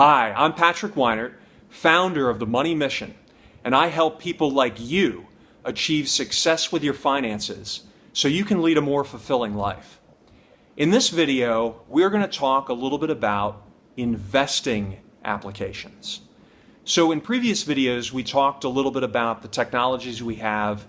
Hi, I'm Patrick Weinert, founder of The Money Mission, and I help people like you achieve success with your finances so you can lead a more fulfilling life. In this video, we're going to talk a little bit about investing applications. So in previous videos, we talked a little bit about the technologies we have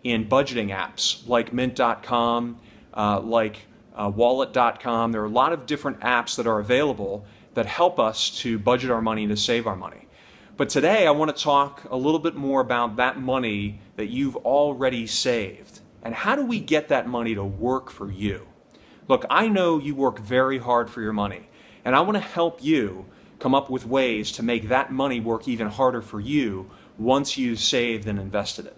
in budgeting apps like Mint.com, Wallet.com. There are a lot of different apps that are available that help us to budget our money and to save our money. But today I want to talk a little bit more about that money that you've already saved and how do we get that money to work for you. Look, I know you work very hard for your money, and I want to help you come up with ways to make that money work even harder for you once you've saved and invested it.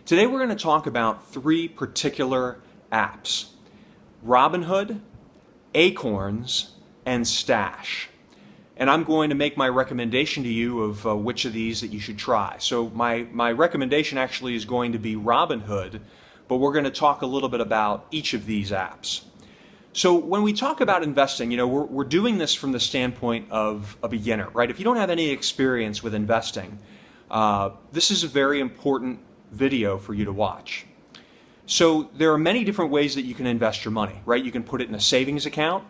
Today we're going to talk about three particular apps: Robinhood, Acorns, and Stash. And I'm going to make my recommendation to you of which of these that you should try. So my recommendation actually is going to be Robinhood, but we're going to talk a little bit about each of these apps. So when we talk about investing, we're doing this from the standpoint of a beginner, right? If you don't have any experience with investing, this is a very important video for you to watch. So there are many different ways that you can invest your money, right? You can put it in a savings account.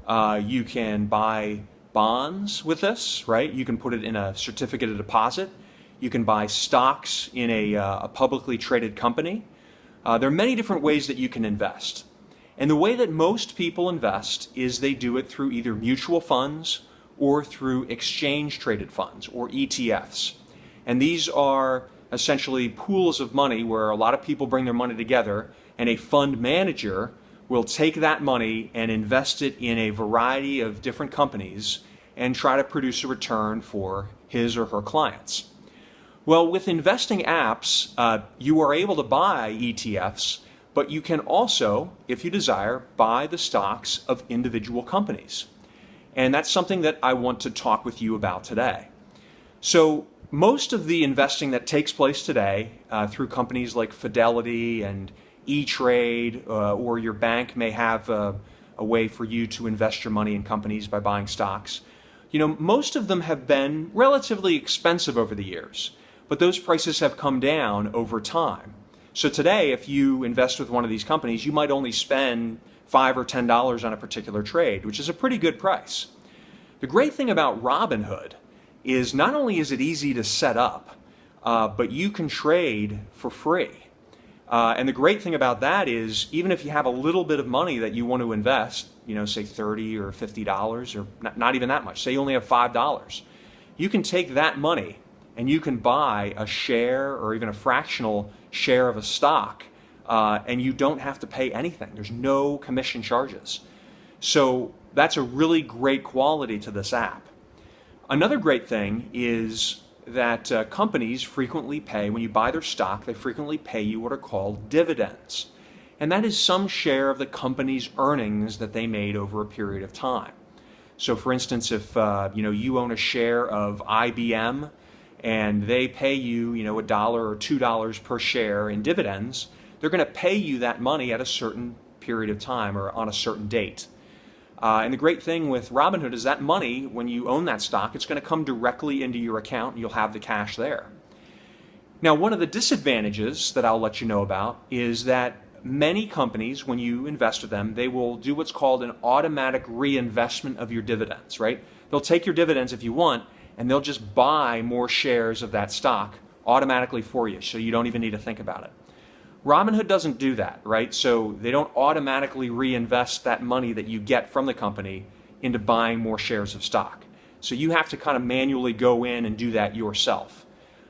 You can buy bonds with this, right? You can put it in a certificate of deposit. You can buy stocks in a publicly traded company. There are many different ways that you can invest. And the way that most people invest is they do it through either mutual funds or through exchange traded funds or ETFs. And these are essentially pools of money where a lot of people bring their money together, and a fund manager will take that money and invest it in a variety of different companies and try to produce a return for his or her clients. Well, with investing apps, you are able to buy ETFs, but you can also, if you desire, buy the stocks of individual companies. And that's something that I want to talk with you about today. So most of the investing that takes place today through companies like Fidelity and E-Trade, or your bank may have a way for you to invest your money in companies by buying stocks. Most of them have been relatively expensive over the years, but those prices have come down over time. So today, if you invest with one of these companies, you might only spend $5 or $10 on a particular trade, which is a pretty good price. The great thing about Robinhood is not only is it easy to set up, but you can trade for free. And the great thing about that is, even if you have a little bit of money that you want to invest, say $30 or $50, or not even that much, say you only have $5, you can take that money and you can buy a share or even a fractional share of a stock, and you don't have to pay anything. There's no commission charges. So that's a really great quality to this app. Another great thing is that companies frequently pay, when you buy their stock, they frequently pay you what are called dividends. And that is some share of the company's earnings that they made over a period of time. So for instance, if you own a share of IBM and they pay you $1 or $2 per share in dividends, they're going to pay you that money at a certain period of time or on a certain date. And the great thing with Robinhood is that money, when you own that stock, it's going to come directly into your account and you'll have the cash there. Now, one of the disadvantages that I'll let you know about is that many companies, when you invest with them, they will do what's called an automatic reinvestment of your dividends, right? They'll take your dividends if you want, and they'll just buy more shares of that stock automatically for you, so you don't even need to think about it. Robinhood doesn't do that, right? So they don't automatically reinvest that money that you get from the company into buying more shares of stock. So you have to kind of manually go in and do that yourself.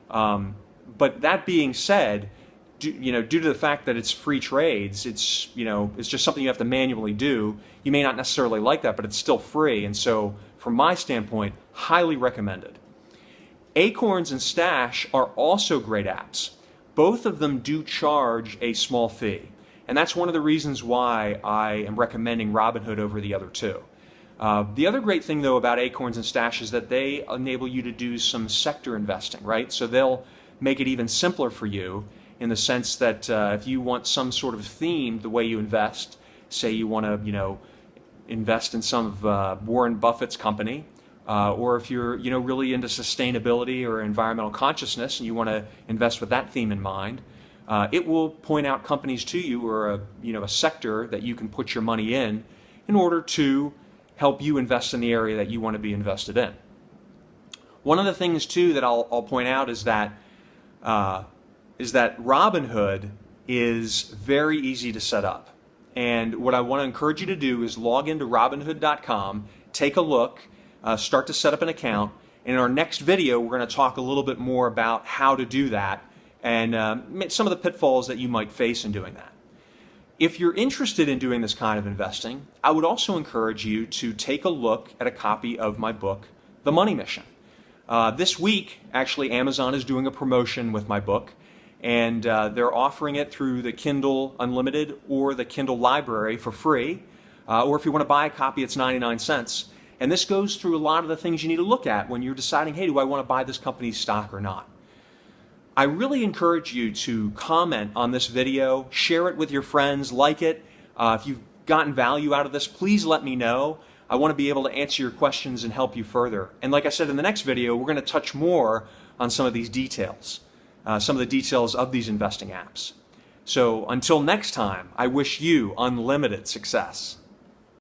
But that being said, due to the fact that it's free trades, it's just something you have to manually do. You may not necessarily like that, but it's still free. And so from my standpoint, highly recommended. Acorns and Stash are also great apps. Both of them do charge a small fee, and that's one of the reasons why I am recommending Robinhood over the other two. The other great thing, though, about Acorns and Stash is that they enable you to do some sector investing, right? So they'll make it even simpler for you in the sense that if you want some sort of theme the way you invest, say you want to, invest in some of Warren Buffett's company, or if you're really into sustainability or environmental consciousness and you want to invest with that theme in mind, it will point out companies to you, or a sector that you can put your money in order to help you invest in the area that you want to be invested in. One of the things too that I'll point out is that Robinhood is very easy to set up. And what I want to encourage you to do is log into Robinhood.com, take a look, start to set up an account. And in our next video, we're going to talk a little bit more about how to do that and some of the pitfalls that you might face in doing that. If you're interested in doing this kind of investing, I would also encourage you to take a look at a copy of my book, The Money Mission. This week, actually, Amazon is doing a promotion with my book, and they're offering it through the Kindle Unlimited or the Kindle Library for free, or if you want to buy a copy, it's 99 cents. And this goes through a lot of the things you need to look at when you're deciding, hey, do I want to buy this company's stock or not? I really encourage you to comment on this video, share it with your friends, like it. If you've gotten value out of this, please let me know. I want to be able to answer your questions and help you further. And like I said, in the next video, we're going to touch more on some of these details, some of the details of these investing apps. So until next time, I wish you unlimited success.